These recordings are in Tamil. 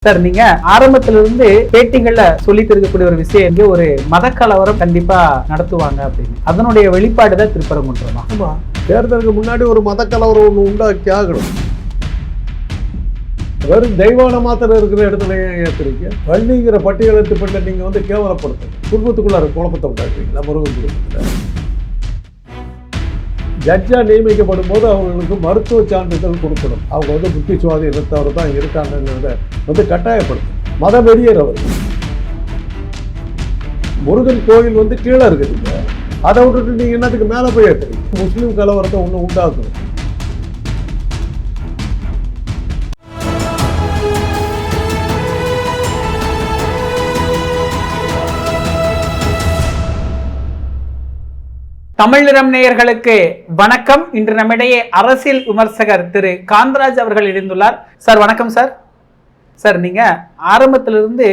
சார், நீங்க ஆரம்பத்துல இருந்து பேட்டிகள்ல சொல்லிட்டு இருக்கக்கூடிய ஒரு விஷயம் இங்கே ஒரு மத கலவரம் கண்டிப்பா நடத்துவாங்க அப்படின்னு, அதனுடைய வெளிப்பாடு தான் திருப்பரங்குன்றமா? ஆமா, தேர்தலுக்கு முன்னாடி ஒரு மத கலவரம் ஒன்று உண்டாக்கி ஆகணும். வெறும் தெய்வான மாத்திரம் இருக்கிற இடத்துல ஏற்றுறீங்க. வள்ளிங்கிற பட்டியலத்து பெண்ணை நீங்க கேவலப்படுத்துங்க. குடும்பத்துக்குள்ளார குழப்பத்தை உண்டாக்குறீங்களா? முருகன் குடும்பத்தில் ஜட்ஜா நியமிக்கப்படும் போது அவங்களுக்கு மருத்துவ சான்றிதழ் கொடுக்கணும். அவங்க புத்திசுவாதி இனத்தவர் தான் இருக்காங்கங்கிறத கட்டாயப்படுத்தும். மத வெறியர் அவர். முருகன் கோயில் கீழே இருக்குதுங்க. அதை விட்டுட்டு நீங்க என்னத்துக்கு மேலே போய் ஏற்றுறீங்க? முஸ்லீம் கலவரத்தை ஒன்று உண்டாக்கணும். தமிழ் நிறம் நேயர்களுக்கு வணக்கம். இன்று நம்மிடையே அரசியல் விமர்சகர் திரு காந்தராஜ் அவர்கள் இணைந்துள்ளார். சார் வணக்கம். சார் சார் நீங்க ஆரம்பத்திலிருந்து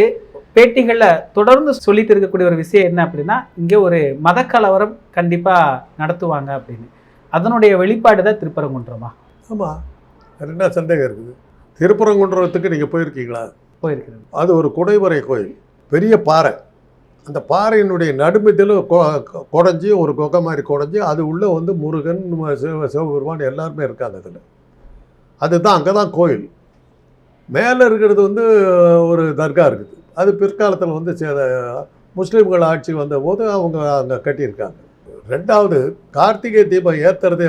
பேட்டிகள்ல தொடர்ந்து சொல்லிட்டு இருக்கக்கூடிய ஒரு விஷயம் என்ன அப்படின்னா, இங்கே ஒரு மத கலவரம் கண்டிப்பா நடத்துவாங்க அப்படின்னு, அதனுடைய வெளிப்பாடு தான் திருப்பரங்குன்றமா? ஆமா, என்ன சந்தேகம் இருக்குது? திருப்பரங்குன்றத்துக்கு நீங்க போயிருக்கீங்களா? போயிருக்கிறேன். அது ஒரு குடைவரை கோயில், பெரிய பாறை. அந்த பாறையினுடைய நடுமத்தில் குடஞ்சி ஒரு கொகை மாதிரி குடஞ்சி அது உள்ளே முருகன் சிவபெருமான் எல்லாருமே இருக்காங்க. அதில் அதுதான் அங்கே தான் கோயில். மேலே இருக்கிறது ஒரு தர்கா இருக்குது. அது பிற்காலத்தில் முஸ்லீம்கள் ஆட்சி வந்தபோது அவங்க அங்கே கட்டியிருக்காங்க. ரெண்டாவது, கார்த்திகை தீபம் ஏற்றுறதே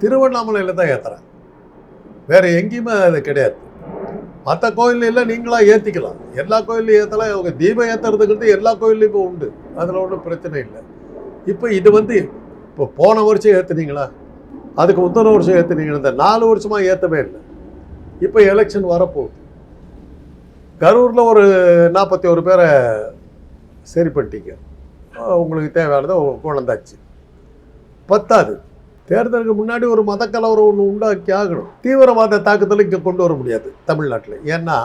திருவண்ணாமலையில் தான் ஏற்றுறாங்க. வேறு எங்கேயுமே அது கிடையாது. மற்ற கோயிலெல்லாம் நீங்களாக ஏற்றிக்கலாம், எல்லா கோயிலையும் ஏற்றலாம். அவங்க தீபம் ஏற்றுறதுங்கிறது எல்லா கோயிலையும் இப்போ உண்டு, அதில் ஒன்றும் பிரச்சனை இல்லை. இப்போ இது இப்போ போன வருஷம் ஏற்றுனீங்களா? அதுக்கு முந்தின வருஷம் ஏற்றுனீங்களா? இந்த 4 வருஷமாக ஏற்றவே இல்லை. இப்போ எலெக்ஷன் வரப்போகுது. கரூரில் ஒரு 41 பேரை சரி பண்ணிட்டீங்க. உங்களுக்கு தேவையானதை குழந்தாச்சு. பத்தாது, தேர்தலுக்கு முன்னாடி ஒரு மத கலவரம் ஒன்று உண்டாக்கி ஆகணும். தீவிரவாத தாக்குதலை இங்கே கொண்டு வர முடியாது தமிழ்நாட்டில். ஏன்னா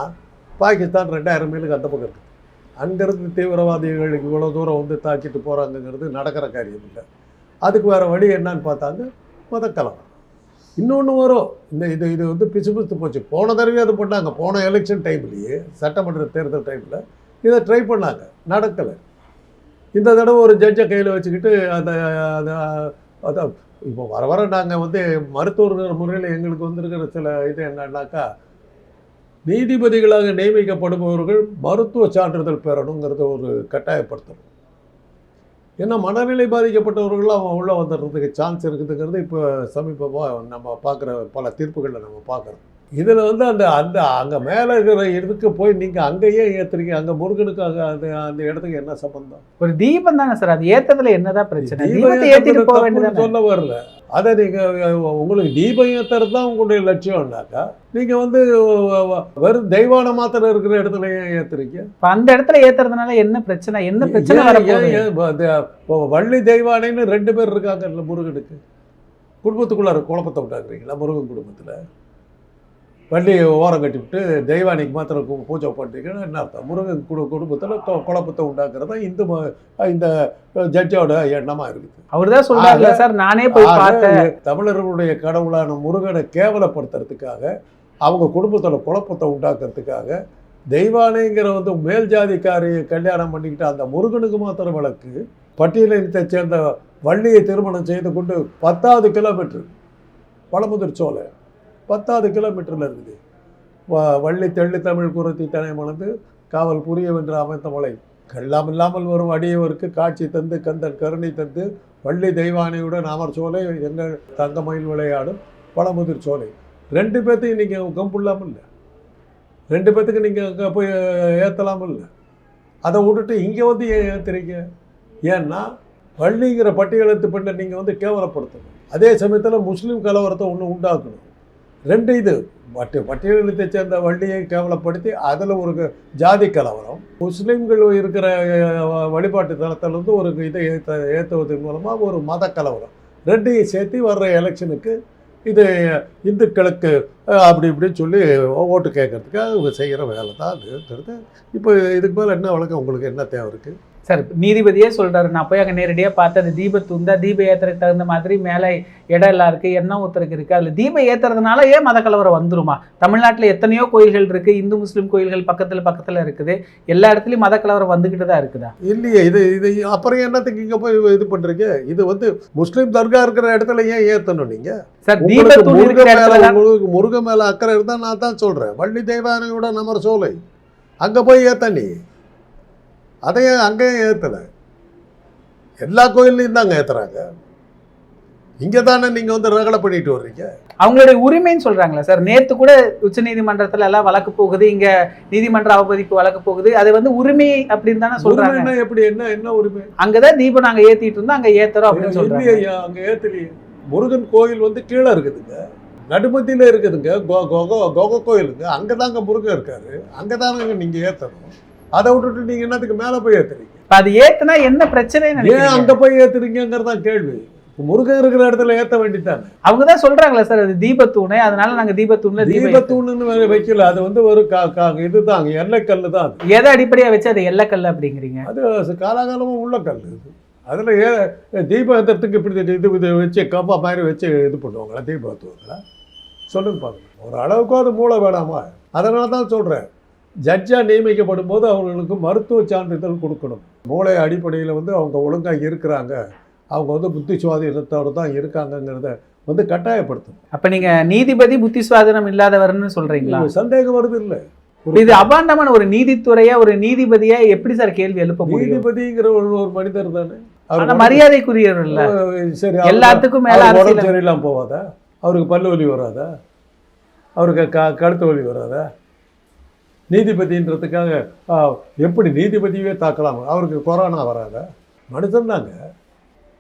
பாகிஸ்தான் 2000 மைலுக்கு அந்த பக்கம் இருக்குது. அங்கேருந்து தீவிரவாதிகளுக்கு இவ்வளோ தூரம் தாக்கிட்டு போகிறாங்கங்கிறது நடக்கிற காரியம் இல்லை. அதுக்கு வேறு வழி என்னன்னு பார்த்தாங்க, மத கலவரம். இன்னொன்று வரும். இது பிசு போச்சு. போன தடவை அது பண்ணாங்க. போன எலெக்ஷன் டைம்லேயே, சட்டமன்ற தேர்தல் டைமில் இதை ட்ரை பண்ணாங்க, நடக்கலை. இந்த தடவை ஒரு ஜட்ஜை கையில் வச்சுக்கிட்டு அதான் இப்போ வர நாங்கள் மருத்துவர் முறையில் எங்களுக்கு இருக்கிற சில இது என்னன்னாக்கா, நீதிபதிகளாக நியமிக்கப்படுபவர்கள் மருத்துவ சான்றிதழ் பெறணுங்கிறத ஒரு கட்டாயப்படுத்தணும். ஏன்னா மனநிலை பாதிக்கப்பட்டவர்கள் அவன் உள்ளே வந்துடுறதுக்கு சான்ஸ் இருக்குதுங்கிறது இப்போ சமீபமாக நம்ம பார்க்குற பல தீர்ப்புகளில் நம்ம பார்க்குறோம். இதில் அங்கே மேலே இருக்கிற இதுக்கு போய் நீங்கள் அங்கேயே ஏற்றுறீங்க. அங்கே முருகனுக்கு அந்த இடத்துக்கு என்ன சம்பந்தம்? ஒரு தீபம் தானே சார், அது ஏற்றதுல என்னதான் பிரச்சனை? தீபத்தை ஏற்றிட்டு போக வேண்டியது சொல்ல வரல. அதை நீங்கள் உங்களுக்கு தீபம் ஏற்றுறது தான் உங்களுடைய லட்சியம்னாக்கா, நீங்கள் வெறும் தெய்வான மாத்திரம் இருக்கிற இடத்துல ஏன் ஏற்றுறீங்க? இப்போ அந்த இடத்துல ஏற்றுறதுனால என்ன பிரச்சனை? என்ன பிரச்சனை? வள்ளி தெய்வானைன்னு 2 பேர் இருக்காங்க இல்லை முருகனுக்கு. குடும்பத்துக்குள்ளார குழப்பத்தை உண்டாக்குறீங்களா? முருகன் குடும்பத்தில் வள்ளி ஓரம் கட்டிவிட்டு தெய்வானிக்கு மாத்திரம் பூஜை பண்ணுறீங்கன்னா என்ன அர்த்தம்? முருகன் குடும்பத்தில் குழப்பத்தை உண்டாக்குறதா இந்த ஜட்ஜோட எண்ணமாக இருக்குது. அவர் தான் சொல்றாங்க சார், நானே போய் பார்த்தேன். தமிழர்களுடைய கடவுளான முருகனை கேவலப்படுத்துறதுக்காக, அவங்க குடும்பத்தில் குழப்பத்தை உண்டாக்குறதுக்காக, தெய்வானைங்கிற மேல் ஜாதிக்காரியை கல்யாணம் பண்ணிக்கிட்டு அந்த முருகனுக்கு மாத்திரம் வழக்கு, பட்டியலினத்தை சேர்ந்த வள்ளியை திருமணம் செய்து கொண்டு 10வது கிலோமீட்டர் பழமுதிர் சோலை 10வது கிலோமீட்டரில் இருக்குது. வள்ளி தெள்ளி தமிழ் குரத்தி தனை மணந்து காவல் புரிய வென்று அமைந்த மலை, கல்லாமில்லாமல் வரும் அடியவருக்கு காட்சி தந்து கந்தன் கருணை தந்து வள்ளி தெய்வானையுடன் அமர் சோலை எங்கள் தங்கமயில் விளையாடும் பழமுதிர் சோலை. 2 பேர்த்தையும் நீங்கள் கம்புள்ளாமல் இல்லை, 2 பேர்த்துக்கு நீங்கள் அங்கே போய் ஏற்றலாமல் இல்லை. அதை விட்டுட்டு இங்கே ஏன் ஏற்றுறீங்க? ஏன்னா வள்ளிங்கிற பட்டியலத்து பெண்ணை நீங்கள் கேவலப்படுத்தணும். அதே சமயத்தில் முஸ்லீம் கலவரத்தை ஒன்று உண்டாக்கணும். 2 இது பட்டியலினத்தை சேர்ந்த வள்ளியை கேவலப்படுத்தி அதில் ஒரு ஜாதி கலவரம், முஸ்லீம்கள் இருக்கிற வழிபாட்டு தளத்திலிருந்து ஒரு இதை ஏற்றுவதன் மூலமாக ஒரு மத கலவரம், 2ஐயும் சேர்த்து வர்ற எலெக்ஷனுக்கு இது இந்துக்களுக்கு அப்படி இப்படின்னு சொல்லி ஓட்டு கேட்கறதுக்காக செய்கிற வேலை தான் அதுங்கிறது. இப்போ இதுக்கு மேலே என்ன வழக்கம்? உங்களுக்கு என்ன தேவை இருக்குது? சார் நீதிபதியே சொல்றாரு, நான் போய் அங்கே நேரடியாக பார்த்து அந்த தீபத்தூந்தா தீப ஏத்துறதுக்கு தகுந்த மாதிரி மேலே இடம் எல்லாம் இருக்குது, எண்ணெய் ஊத்துறதுக்கு இருக்குது. அதில் தீபம் ஏற்றுறதுனால ஏன் மத கலவரம் வந்துருமா? தமிழ்நாட்டில் எத்தனையோ கோயில்கள் இருக்குது, இந்து முஸ்லீம் கோயில்கள் பக்கத்தில் இருக்குது, எல்லா இடத்துலையும் மத கலவரம் வந்துக்கிட்டு தான் இருக்குதா? இல்லையே, இது அப்புறம் என்னத்துக்கு இங்கே போய் இது பண்ணுறீங்க? இது வந்து முஸ்லீம் தர்கா இருக்கிற இடத்துல ஏன் ஏற்றணும் நீங்கள்? சார் தீபத்தூண் இருக்கிற இடத்துல உங்களுக்கு முருகன் மேலே அக்கறை இருந்தால் நான் தான் சொல்கிறேன், வள்ளி தெய்வானையோட நமர் சோலை அங்கே போய் ஏற்ற நீ அதையே அங்கேயும் ஏற்றலை. எல்லா கோயில்லையும் தாங்க ஏற்றுறாங்க. இங்கே தானே நீங்கள் வந்து ரகலை பண்ணிட்டு வர்றீங்க. அவங்களுடைய உரிமைன்னு சொல்கிறாங்களா சார்? நேற்று கூட உச்ச நீதிமன்றத்தில் எல்லாம் வழக்கு போகுது, இங்கே நீதிமன்ற அவமதிப்பு வழக்கு போகுது. அது வந்து உரிமை அப்படின்னு தானே சொல்கிறாங்க. எப்படி என்ன உரிமை? அங்கே தான் தீபம் நாங்கள் ஏற்றிட்டு இருந்தோம், அங்கே ஏற்றுறோம் அப்படின்னு சொல்கிறாங்க. இல்லையா, அங்கே ஏற்றலையே. முருகன் கோயில் வந்து கீழே இருக்குதுங்க, நடுமத்தியில் இருக்குதுங்க, கோக கோயிலுங்க. அங்கே தாங்க முருகன் இருக்காரு, அங்கே தானங்க நீங்கள் ஏற்றணும். அதை விட்டுட்டு நீங்கள் என்னத்துக்கு மேலே போய் ஏற்றுறீங்க? அது ஏற்றுனா என்ன பிரச்சனை? ஏன் அங்கே போய் ஏற்றுறீங்கிறதான் கேள்வி. முருகன் இருக்கிற இடத்துல ஏற்ற வேண்டித்தானே. அவங்க தான் சொல்கிறாங்களே சார், அது தீபத்தூணு, அதனால நாங்கள் தீபத்தூணுன்னு வைக்கல. அது வந்து ஒரு இதுதாங்க, எல்லைக்கல் தான். எதை அடிப்படையாக வச்சு அது எல்லைக்கல் அப்படிங்கிறீங்க? அது காலாகாலமாக உள்ள கல். இது அதில் தீபம் ஏற்றுறதுக்கு இப்படி இது வச்சு கம்பா மாதிரி வச்சு இது பண்ணுவாங்களா தீபம் ஏற்றுவாங்களா? சொல்லுங்க பார்க்கணும். ஒரு அளவுக்கு அது மூளை வேணாமா? அதனால தான் சொல்கிறேன், ஜட்ஜாக நியமிக்கப்படும் போது அவங்களுக்கு மருத்துவ சான்றிதழ் கொடுக்கணும். மூளை அடிப்படையில் வந்து அவங்க ஒழுங்காக இருக்கிறாங்க, அவங்க வந்து புத்தி சுவாதீனத்தோடு தான் இருக்காங்கங்கிறத வந்து கட்டாயப்படுத்தணும். அப்போ நீங்கள் நீதிபதி புத்தி சுவாதீனம் இல்லாதவர்னு சொல்கிறீங்களா? சந்தேகம் வருது இல்லை. இது அபாண்டமான ஒரு நீதித்துறையா, ஒரு நீதிபதியா எப்படி சார் கேள்வி எழுப்ப முடியும்? நீதிபதிங்கிற ஒரு மனிதர் தானே, மரியாதைக்குரியவர் இல்ல. சரி, எல்லாத்துக்கும் மேல உடம்பு சரியில்லாம போவாதா? அவருக்கு பல்லு வலி வராதா? அவருக்கு கழுத்து வலி வராதா? நீதிபதின்றதுக்காக எப்படி நீதிபதியே தாக்கலாம்? அவருக்கு கொரோனா வராதா? மனுஷன் தாங்க,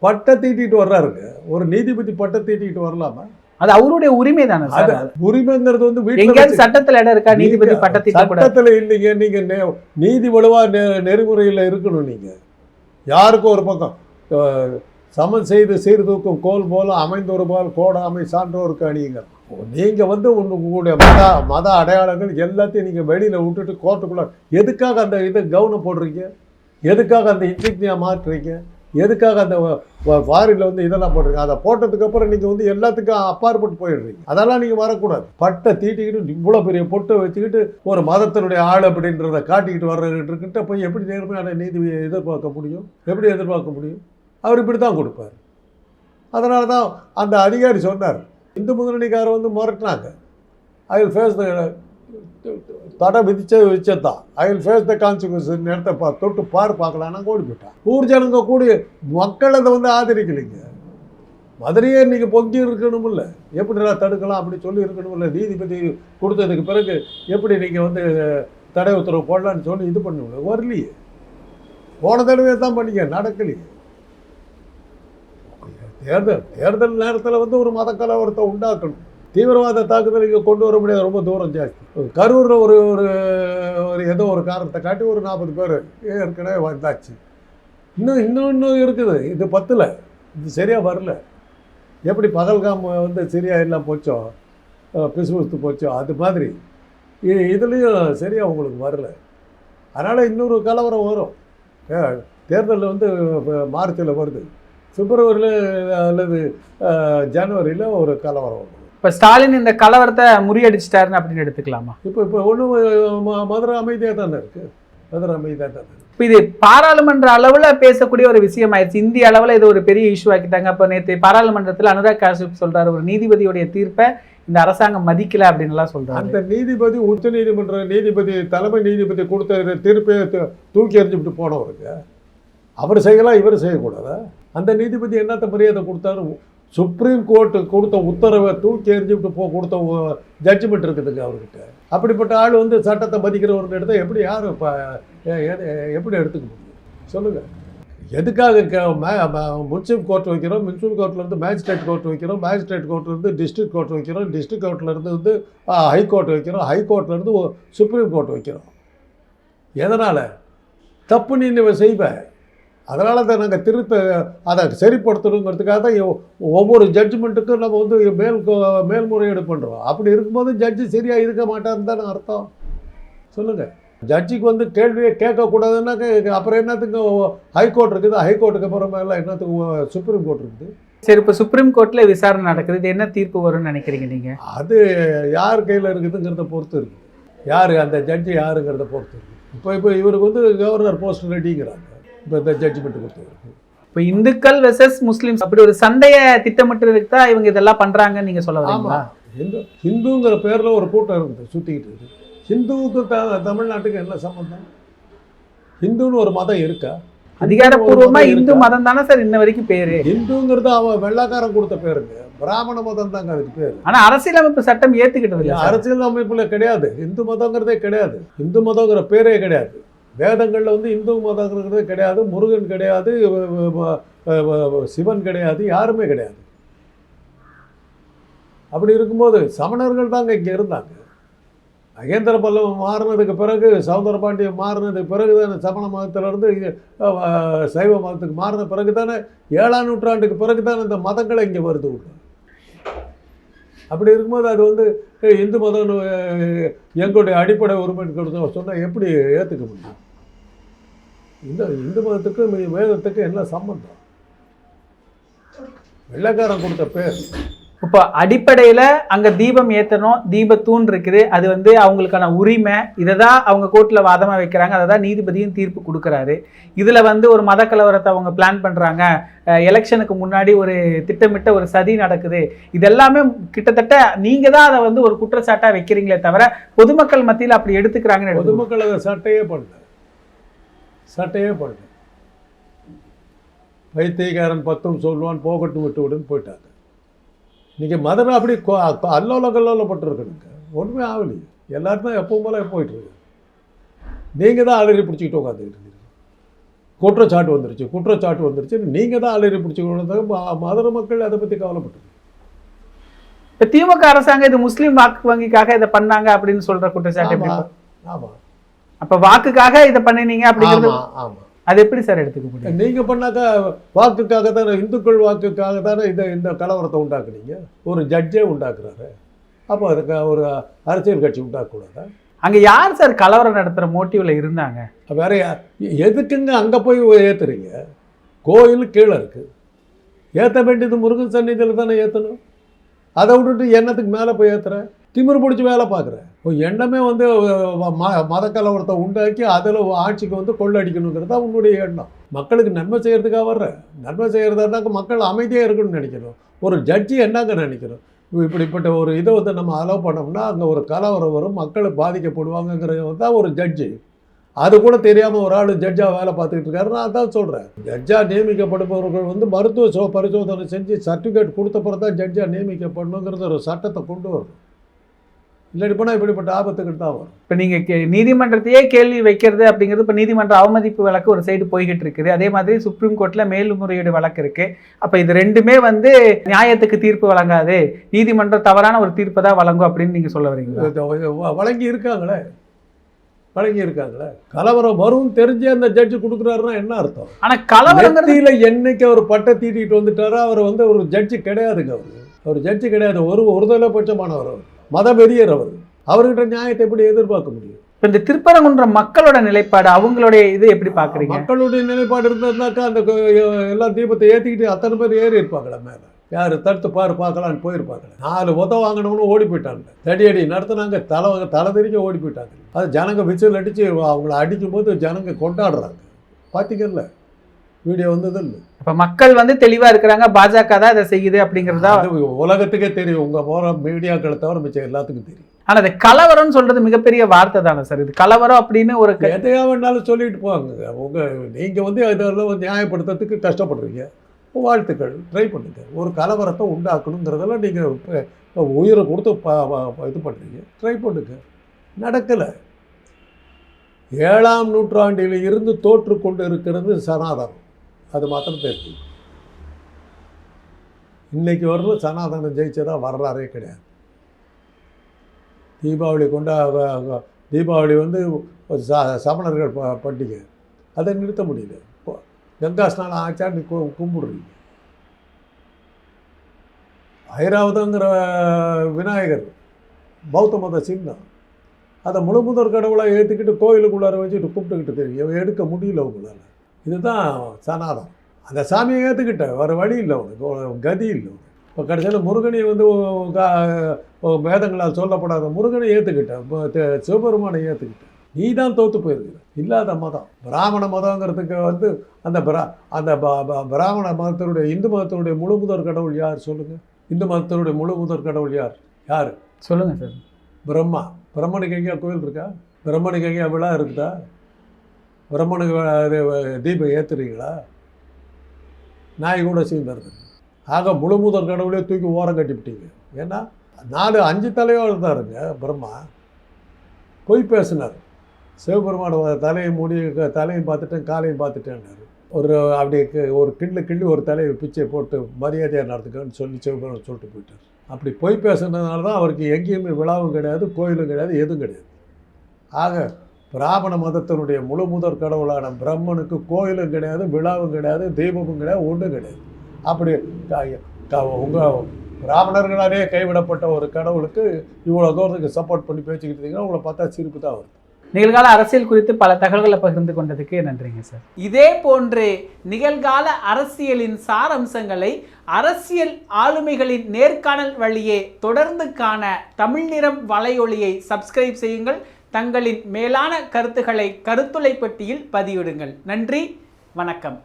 பட்டை தீட்டிட்டு வர்றாருங்க. ஒரு நீதிபதி பட்டை தீட்டிட்டு வரலாமா? அது அவருடைய உரிமை தானே சார். உரிமைங்கிறது வந்து எங்கேயாவது சட்டத்தில் இடம் இருக்கா? நீதிபதி பட்டத்தை சட்டத்தில் இல்லைங்க. நீங்க நீதி வலுவா நெறிமுறையில் இருக்கணும். நீங்க யாருக்கும் ஒரு பக்கம் சமன் செய்து சீர்தூக்கும் கோல் போல அமைந்தொரு போல் கோடாமை சான்றோருக்கு அணியுங்க. நீங்க வந்து உங்களுடைய மத அடையாளங்கள் எல்லாத்தையும் நீங்க வெளியில விட்டுட்டு கோர்ட்டுக்குள்ள எதுக்காக அந்த இதை கவனம் போடுறீங்க? எதுக்காக அந்த இன்சிக்னியா மாற்றுறீங்க? எதுக்காக அந்த ஃபாரின்ல வந்து இதெல்லாம் போடுறீங்க? அதை போட்டதுக்கப்புறம் நீங்கள் வந்து எல்லாத்துக்கும் அப்பாற்பட்டு போயிடுறீங்க. அதெல்லாம் நீங்கள் வரக்கூடாது. பட்டை தீட்டிக்கிட்டு இவ்வளோ பெரிய பொட்டை வச்சுக்கிட்டு ஒரு மதத்தினுடைய ஆள் அப்படின்றத காட்டிக்கிட்டு வர்றதுக்கிட்ட போய் எப்படி நேர்மையான நீதியை எதிர்பார்க்க முடியும்? எப்படி எதிர்பார்க்க முடியும்? அவர் இப்படி தான் கொடுப்பார். அதனால தான் அந்த அதிகாரி சொன்னார், இந்து முன்னணிக்காரர் வந்து முரட்டினாங்க, ஐ வில் ஃபேஸ் த தடை விதிச்சதான், I will face the consequence நேரத்தை தொட்டு பார்க்கலான்னா ஓடி போயிட்டான். ஊர் ஜனங்க கூடிய மக்கள் அதை வந்து ஆதரிக்கலைங்க. மதுரையே நீங்கள் பொங்கி இருக்கணுமில்ல, எப்படி நான் தடுக்கலாம் அப்படி சொல்லி இருக்கணுமில்ல. நீதிபதி கொடுத்ததுக்கு பிறகு எப்படி நீங்கள் வந்து தடை உத்தரவு போடலான்னு சொல்லி இது பண்ணுவீங்க? வரலையே. போன தடவை தான் பண்ணிக்க, நடக்கலையே. தேர்தல் நேரத்தில் வந்து ஒரு மத கலவரத்தை உண்டாக்கணும். தீவிரவாத தாக்குதல் இங்கே கொண்டு வர முடியாது, ரொம்ப தூரம் ஜாஸ்தி. கரூரில் ஒரு ஒரு ஏதோ ஒரு காரணத்தை காட்டி ஒரு 40 பேர் ஏற்கனவே வந்தாச்சு. இன்னும் இருக்குது. இது 10ல் இது சரியாக வரல. எப்படி பகல்காம் வந்து சரியாக எல்லாம் போச்சோ, பிசுபிசுத்து போச்சோ, அது மாதிரி இதுலேயும் சரியாக உங்களுக்கு வரல. அதனால் இன்னொரு கலவரம் வரும். தேர்தலில் வந்து மார்ச்சில் வருது, பிப்ரவரியில் அல்லது ஜனவரியில் ஒரு கலவரம் வரும். இப்போ ஸ்டாலின் இந்த கலவரத்தை முறியடிச்சிட்டாருன்னு அப்படின்னு எடுத்துக்கலாமா? இப்போ ஒன்றும் மதுரை அமைதியாக தானே இருக்குது. மதுரை அமைதியாக தானே. இப்போ இது பாராளுமன்ற அளவில் பேசக்கூடிய ஒரு விஷயம் ஆயிடுச்சு. இந்திய அளவில் இது ஒரு பெரிய இஷ்யூ ஆக்கிட்டாங்க. இப்போ நேற்று பாராளுமன்றத்தில் அனுராக் காஷ்யப் சொல்கிறார், ஒரு நீதிபதியுடைய தீர்ப்பை இந்த அரசாங்கம் மதிக்கலை அப்படின்லாம் சொல்கிறார். அந்த நீதிபதி உச்ச நீதிமன்ற நீதிபதி தலைமை நீதிபதி கொடுத்த தீர்ப்பை தூக்கி எறிஞ்சுட்டு போனவருங்க. அவர் செய்யலாம், இவர் செய்யக்கூடாதா? அந்த நீதிபதி என்னத்த மரியாதை கொடுத்தாரு? சுப்ரீம் கோர்ட்டு கொடுத்த உத்தரவை தூக்கி எறிஞ்சுட்டு கொடுத்த ஜட்ஜ்மெண்ட் இருக்குதுங்க அவர்கிட்ட. அப்படிப்பட்ட ஆள் வந்து சட்டத்தை மதிக்கிறவர்னு எடுத்தால் எப்படி யாரும் எப்படி எடுத்துக்க முடியும் சொல்லுங்கள்? எதுக்காக முன்சிபல் கோர்ட் வைக்கிறோம், முன்சிபல் கோர்ட்லேருந்து மேஜிஸ்ட்ரேட் கோர்ட் வைக்கிறோம், மேஜிஸ்ட்ரேட் கோர்ட்லேருந்து டிஸ்ட்ரிக்ட் கோர்ட் வைக்கிறோம், டிஸ்ட்ரிக்ட் கோர்ட்லேருந்து வந்து ஹைகோர்ட் வைக்கிறோம், ஹைகோர்ட்லேருந்து சுப்ரீம் கோர்ட் வைக்கிறோம். எதனால் தப்பு நீ செய்வேன்? அதனால தான் நாங்கள் அதை சரிப்படுத்தணுங்கிறதுக்காக தான் ஒவ்வொரு ஜட்ஜ்மெண்ட்டுக்கும் நம்ம வந்து மேல்முறையீடு பண்ணுறோம். அப்படி இருக்கும்போது ஜட்ஜு சரியாக இருக்க மாட்டாருன்னு தானே அர்த்தம். சொல்லுங்கள். ஜட்ஜிக்கு வந்து கேள்வியை கேட்கக்கூடாதுன்னா அப்புறம் என்னத்துக்கு ஹைகோர்ட் இருக்குது, ஹைகோர்ட்டுக்கு அப்புறமா எல்லாம் என்னத்துக்கு சுப்ரீம் கோர்ட் இருக்குது. சரி, இப்போ சுப்ரீம் கோர்ட்ல விசாரணை நடக்குது, இது என்ன தீர்ப்பு வரும்னு நினைக்கிறீங்க நீங்க? அது யார் கையில் இருக்குதுங்கிறத பொறுத்து இருக்குது, யார் அந்த ஜட்ஜி யாருங்கிறத பொறுத்து இருக்குது. இப்போ இவருக்கு வந்து கவர்னர் போஸ்ட் ரெடிங்கிறாங்க, இப்போ இந்த ஜட்ஜ்மெண்ட் கொடுத்துருக்கு. இப்போ இந்துக்கள் வெர்சஸ் முஸ்லிம்ஸ் அப்படி ஒரு சண்டையை திட்டமிட்டு தான் இவங்க இதெல்லாம் பண்றாங்கன்னு நீங்க சொல்ல வரீங்களா? ஹிந்துங்கிற பேரில் ஒரு கூட்டம் இருக்குது சுற்றிக்கிட்டு இருக்குது. ஹிந்துவுக்கு தமிழ்நாட்டுக்கு என்ன சம்பந்தம்? ஹிந்துன்னு ஒரு மதம் இருக்கா? அதிகாரப்பூர்வமா இந்து மதம் தானே சார் இன்ன வரைக்கும் பேரு. இந்துங்கிறது அவன் வெள்ளைக்காரன் கொடுத்த பேருங்க, பிராமண மதம் தாங்க அதுக்கு பேரு. ஆனா அரசியலமைப்பு சட்டம் ஏத்துக்கிட்டது. அரசியல் அமைப்புல கிடையாது இந்து மதங்கிறதே கிடையாது, இந்து மதங்கிற பேரே கிடையாது. வேதங்கள்ல வந்து இந்து மதங்கிறதே கிடையாது, முருகன் கிடையாது, சிவன் கிடையாது, யாருமே கிடையாது. அப்படி இருக்கும்போது சமணர்கள் தாங்க இங்கே இருந்தாங்க. மகேந்திர பல்லவன் மாறினதுக்கு பிறகு, சௌந்தர பாண்டியன் மாறினதுக்கு பிறகு தானே சமண மதத்திலிருந்து சைவ மதத்துக்கு மாறின பிறகு தானே 7ஆம் நூற்றாண்டுக்கு பிறகு தானே இந்த மதங்களை இங்கே வருது உள்ள. அப்படி இருக்கும்போது அது வந்து இந்து மதம் எங்களுடைய அடிப்படை உரிமை கொடுத்த சொன்னால் எப்படி ஏற்றுக்க முடியும்? இந்த இந்து மதத்துக்கும் வேதத்துக்கும் என்ன சம்பந்தம்? வெள்ளைக்காரன் கொடுத்த பேர். இப்போ அடிப்படையில் அங்கே தீபம் ஏற்றணும், தீபத்தூண் இருக்குது, அது வந்து அவங்களுக்கான உரிமை. இதை தான் அவங்க கோர்ட்டில் வாதமாக வைக்கிறாங்க, அதை தான் நீதிபதியும் தீர்ப்பு கொடுக்குறாரு. இதில் வந்து ஒரு மத கலவரத்தை அவங்க பிளான் பண்ணுறாங்க, எலெக்ஷனுக்கு முன்னாடி ஒரு திட்டமிட்ட ஒரு சதி நடக்குது, இதெல்லாமே கிட்டத்தட்ட நீங்கள் தான் அதை வந்து ஒரு குற்றச்சாட்டாக வைக்கிறீங்களே தவிர பொதுமக்கள் மத்தியில் அப்படி எடுத்துக்கிறாங்கன்னு. பொதுமக்கள் அதை சட்டையே பண்ணல. வைத்தியக்காரன் 10 சொல்லுவான், போகட்டும் விட்டு விடுன்னு போயிட்டாங்க. நீங்கள் மதுரை அப்படி அல்லோல கல்லோலப்பட்டுருக்குங்க, ஒன்றுமே ஆகலையே. எல்லாருமே எப்பவும் போல போயிட்டுருக்கு. நீங்கள் தான் அலறி பிடிச்சிக்கிட்டு உட்காந்துக்கிட்டு இருக்கீங்க. குற்றச்சாட்டு வந்துருச்சு, நீங்கள் தான் அலறி பிடிச்சிக்கிட்டு. மதுரை மக்கள் அதை பற்றி கவலைப்பட்டுருக்கு. இப்போ திமுக அரசாங்கம் இது முஸ்லீம் வாக்கு வங்கிக்காக இதை பண்ணாங்க அப்படின்னு சொல்கிற குற்றச்சாட்டு. ஆமாம், அப்போ வாக்குக்காக இதை பண்ணினீங்க அப்படிங்கிறது. ஆமாம், அது எப்படி சார் எடுத்துக்க முடியும்? நீங்கள் பண்ணாக்கா வாக்குக்காக தானே, இந்துக்கள் வாக்குக்காக தானே இந்த கலவரத்தை உண்டாக்குனீங்க. ஒரு ஜட்ஜே உண்டாக்குறாரு, அப்போ அதுக்கு ஒரு அரசியல் கட்சி உண்டாக்கக்கூடாதா? அங்கே யார் சார் கலவரம் நடத்துகிற மோட்டிவில் இருந்தாங்க? வேற எதுக்குங்க அங்கே போய் ஏற்றுறீங்க? கோயில் கீழே இருக்குது, ஏற்ற வேண்டியது முருகன் சந்நிதியில் தானே ஏற்றணும். அதை விட்டுட்டு எண்ணத்துக்கு மேலே போய் ஏற்றுறேன், திமிரு பிடிச்சி வேலை பார்க்குறேன். எண்ணமே வந்து மத கலவரத்தை உண்டாக்கி அதில் ஆட்சிக்கு வந்து கொள்ளடிக்கணுங்கிறது தான் உன்னுடைய எண்ணம். மக்களுக்கு நன்மை செய்கிறதுக்காக வர்ற, நன்மை செய்கிறதாக்க மக்கள் அமைதியாக இருக்கணும்னு நினைக்கணும். ஒரு ஜட்ஜி என்னங்க நினைக்கணும்? இப்படிப்பட்ட ஒரு இதை வந்து நம்ம அலோவ் பண்ணோம்னா அங்கே ஒரு கலவரம் வரும், மக்கள் பாதிக்கப்படுவாங்கங்கிறது தான் ஒரு ஜட்ஜி. அது கூட தெரியாமல் ஒரு ஆள் ஜட்ஜாக வேலை பார்த்துக்கிட்டு இருக்காரு. நான் அதான் சொல்கிறேன், ஜட்ஜாக நியமிக்கப்படுபவர்கள் வந்து மருத்துவ பரிசோதனை செஞ்சு சர்டிஃபிகேட் கொடுத்தப்பறம் தான் ஜட்ஜாக நியமிக்கப்படணுங்கிறது ஒரு சட்டத்தை கொண்டு வரணும். இல்லாட்டி போனால் இப்படிப்பட்ட ஆபத்துக்கிட்டு தான் வரும். இப்போ நீங்கள் நீதிமன்றத்தையே கேள்வி வைக்கிறது அப்படிங்கிறது, இப்போ நீதிமன்ற அவமதிப்பு வழக்கு ஒரு சைடு போய்கிட்டு இருக்குது, அதே மாதிரி சுப்ரீம் கோர்ட்டில் மேல்முறையீடு வழக்கு இருக்குது. அப்போ இது ரெண்டுமே வந்து நியாயத்துக்கு தீர்ப்பு வழங்காது, நீதிமன்றம் தவறான ஒரு தீர்ப்பை தான் வழங்கும் அப்படின்னு நீங்கள் சொல்ல வரீங்களா? வழங்கி இருக்காங்களே. கலவரம் வரும் தெரிஞ்சே அந்த ஜட்ஜு கொடுக்குறாருன்னா என்ன அர்த்தம்? ஆனால் கலவரத்தில் என்னைக்கு அவர் பட்டை தீட்டிட்டு வந்துட்டாரோ அவர் வந்து ஒரு ஜட்ஜு கிடையாதுங்க. அவர் ஜட்ஜு கிடையாது, ஒருதலை பட்சமானவர், அவர் மத வெறியர். அவர்கிட்ட நியாயத்தை எப்படி எதிர்பார்க்க முடியும்? இப்போ இந்த திருப்பரங்குன்ற மக்களோட நிலைப்பாடு, அவங்களுடைய இது எப்படி பார்க்குறீங்க? மக்களுடைய நிலைப்பாடு இருந்ததுனாக்கா அந்த எல்லாம் தீபத்தை ஏற்றிக்கிட்டு அத்தனை பேர் ஏறி இருப்பாங்களே மேலே. யார் தடுத்து பார்க்கலான்னு போயிருப்பாங்களே. 4 உதவ வாங்கினவங்களும் ஓடி போயிட்டாங்க, தடியடி நடத்துனாங்க, தலை தெரிஞ்சு ஓடி போயிட்டாங்க. அது ஜனங்க விசில் அடித்து அவங்கள அடிக்கும் போது ஜனங்க கொண்டாடுறாங்க. பார்த்தீங்கல்ல, வீடியோ வந்தது இல்லை. இப்போ மக்கள் வந்து தெளிவாக இருக்கிறாங்க, பாஜக தான் இதை செய்யுது அப்படிங்கிறதா உலகத்துக்கே தெரியும். உங்கள் போகிற மீடியாக்களை தவிர மிச்சம் எல்லாத்துக்கும் தெரியும். ஆனால் அது கலவரம்னு சொல்கிறது மிகப்பெரிய வார்த்தை தானே சார்? இது கலவரம் அப்படின்னு ஒரு எதையா வேணாலும் சொல்லிட்டு போவாங்க. நீங்கள் வந்து இதெல்லாம் நியாயப்படுத்துறதுக்கு கஷ்டப்படுறீங்க. வாழ்த்துக்கள், ட்ரை பண்ணுங்க. ஒரு கலவரத்தை உண்டாக்கணுங்கிறதெல்லாம் நீங்கள் உயிரை கொடுத்து இது பண்ணுறீங்க, ட்ரை பண்ணுங்க. நடக்கலை. 7ஆம் நூற்றாண்டில் இருந்து தோற்று கொண்டு இருக்கிறது சனாதனம், அது மாத்திரம் தெரியும். இன்னைக்கு வரலும் சனாதனம் ஜெயிச்சதா வரலாறே கிடையாது. தீபாவளி வந்து சமணர்கள் பண்டிகை, அதை நிறுத்த முடியல. கங்கா ஸ்நானம் ஆச்சான்னு கும்பிடுறீங்க. ஐராவதங்கிற விநாயகர் பௌத்த மத சின்னம், அதை முழு முதற் கடவுளாக ஏற்றுக்கிட்டு கோயிலுக்குள்ளார வச்சுட்டு கூப்பிட்டுக்கிட்டு தெரியும் எடுக்க முடியல உங்களால். இதுதான் சனாதனம். அந்த சாமியை ஏற்றுக்கிட்ட வேறு வழி இல்லை உனக்கு, கதி இல்லை. இப்போ கடைசியில் முருகனை வந்து வேதங்களால் சொல்லப்படாத முருகனை ஏற்றுக்கிட்ட, சிவபெருமானை ஏற்றுக்கிட்ட. நீ தான் தோற்று போயிருக்கிற. இல்லாத மதம் பிராமண மதங்கிறதுக்கு வந்து அந்த பிராமண மதத்தினுடைய இந்து மதத்தினுடைய முழு முதற் கடவுள் யார் சொல்லுங்கள்? இந்து மதத்தினுடைய முழு முதற் கடவுள் யார் சொல்லுங்கள் சார். பிரம்மா. பிரம்மனுக்கு எங்கேயா கோயில் இருக்கா? பிரம்மனுக்கு எங்கேயா விழா இருக்குதா? பிரம்மனுக்கு தீபம் ஏற்றுறீங்களா? நாய் கூட சேர்ந்துருது. ஆக முழு முதற் கடவுளே தூக்கி ஓரம் கட்டிவிட்டீங்க. ஏன்னா 4-5 தலையோடு இருந்தாருங்க பிரம்மா. பொய் பேசினார். சிவபெருமானோட தலையை தலையும் பார்த்துட்டேன் காலையும் பார்த்துட்டேன்னாரு. அப்படி ஒரு கிள்ளி ஒரு தலையை பிச்சை போட்டு மரியாதையாக நடத்துக்கன்னு சொல்லி சிவபெருமான் சொல்லிட்டு போயிட்டார். அப்படி பொய் பேசுனதுனால தான் அவருக்கு எங்கேயுமே விழாவும் கிடையாது, கோயிலும் கிடையாது, எதுவும் கிடையாது. ஆக பிராமண மதத்தினுடைய முழு முதற் கடவுளான பிரம்மனுக்கு கோயிலும் கிடையாது, விழாவும் கிடையாது, தெய்வமும் கிடையாது, ஒன்றும் கிடையாது. அப்படி உங்கள் பிராமணர்களாலே கைவிடப்பட்ட ஒரு கடவுளுக்கு இவ்வளோ தூரத்துக்கு சப்போர்ட் பண்ணி பேசிக்கிட்டு இருந்தீங்கன்னா உங்களை பார்த்தா சிரிப்பு தான் வருது. நிகழ்கால அரசியல் குறித்து பல தகவல்களை பகிர்ந்து கொண்டதுக்கு நன்றிங்க சார். இதே போன்று நிகழ்கால அரசியலின் சாரம்சங்களை அரசியல் ஆளுமைகளின் நேர்காணல் வழியே தொடர்ந்து காண தமிழ் நிறம் வலையொலியை சப்ஸ்கிரைப் செய்யுங்கள். தங்களின் மேலான கருத்துக்களை கருத்துளை பெட்டியில் பதிவிடுங்கள். நன்றி, வணக்கம்.